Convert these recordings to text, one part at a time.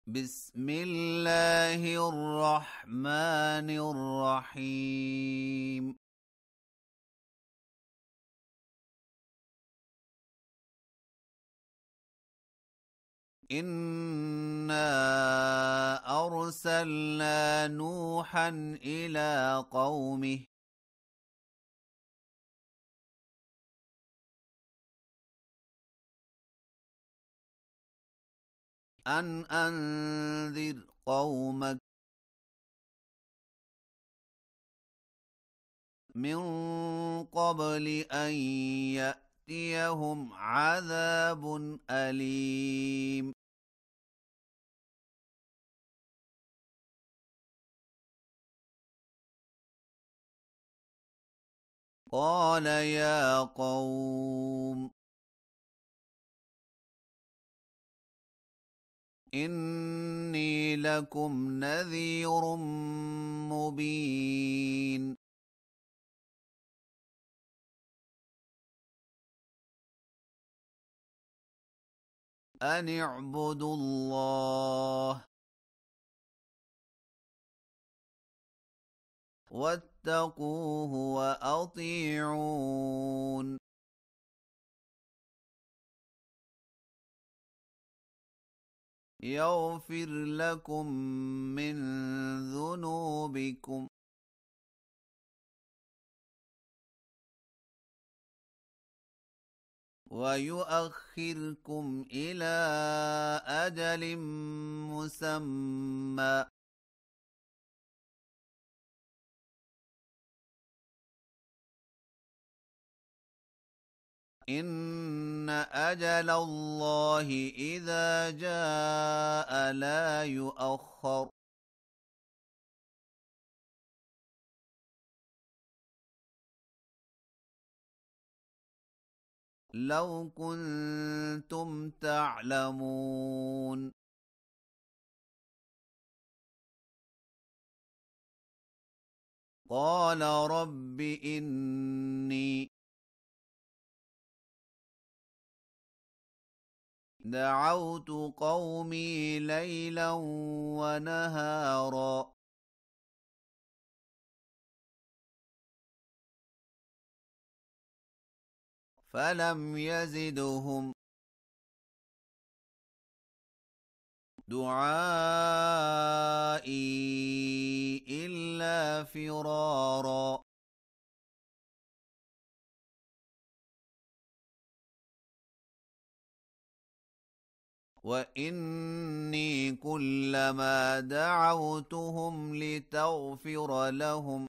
بسم الله الرحمن الرحيم. إنا أرسلنا نوحا إلى قومه أن أنذر قومك من قبل أن يأتيهم عذاب أليم. قال يا قوم إني لكم نذير مبين. أن اعبدوا الله واتقوه وأطيعون. يغفر لكم من ذنوبكم ويؤخركم إلى أجل مسمى إن أجل الله إذا جاء لا يؤخر. لو كنتم تعلمون. قال رب إني دعوت قومي ليلا ونهارا فلم يزدهم دعائي إلا فرارا. وإني كلما دعوتهم لتغفر لهم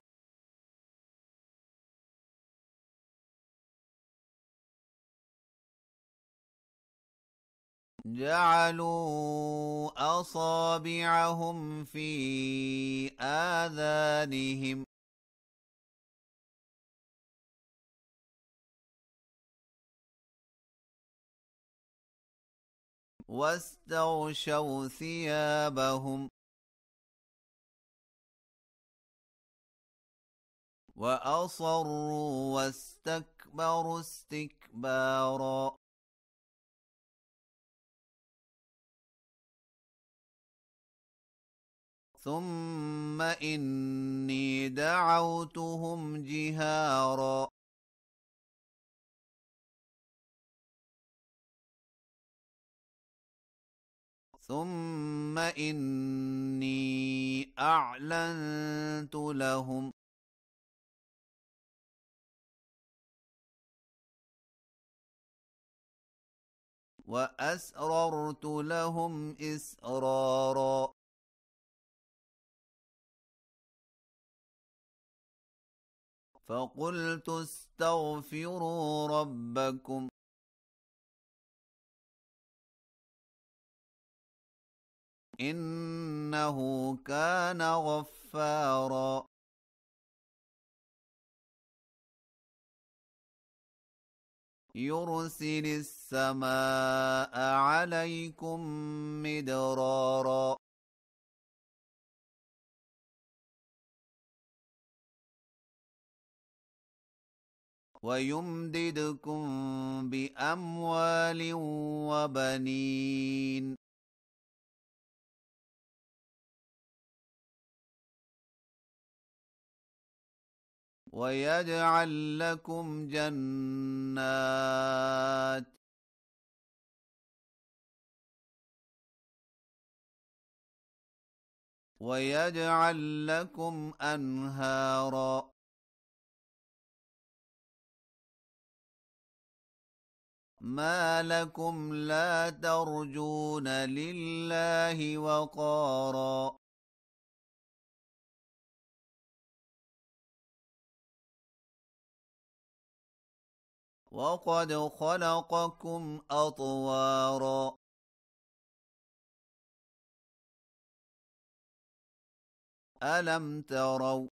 جعلوا أصابعهم في آذانهم واستغشوا ثيابهم وأصروا واستكبروا استكبارا. ثم إني دعوتهم جهارا ثم إني أعلنت لهم وأسررت لهم إسرارا فقلت استغفروا ربكم إنه كان غفارا يرسل السماء عليكم مدرارا ويمددكم بأموال وبنين ويجعل لكم جنات ويجعل لكم أنهارا ما لكم لا ترجون لله وقارا وقد خلقكم أطوارا ألم تروا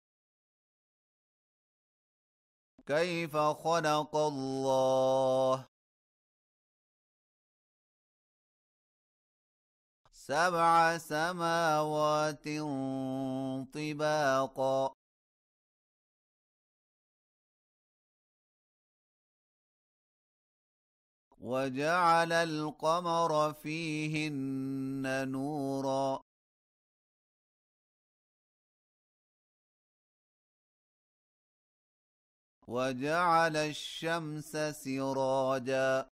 كيف خلق الله سبع سماوات طباقا وجعل القمر فيهن نورا وجعل الشمس سراجا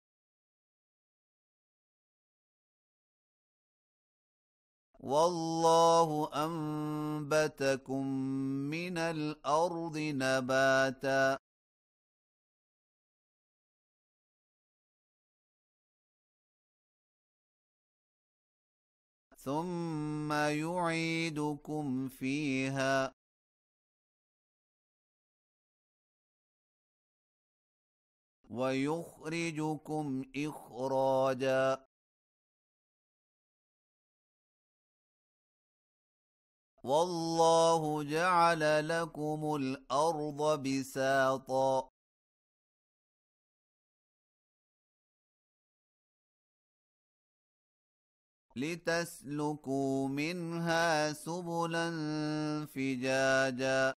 والله أنبتكم من الأرض نباتا ثم يعيدكم فيها ويخرجكم إخراجا والله جعل لكم الأرض بساطا لتسلكوا منها سبلا فجاجا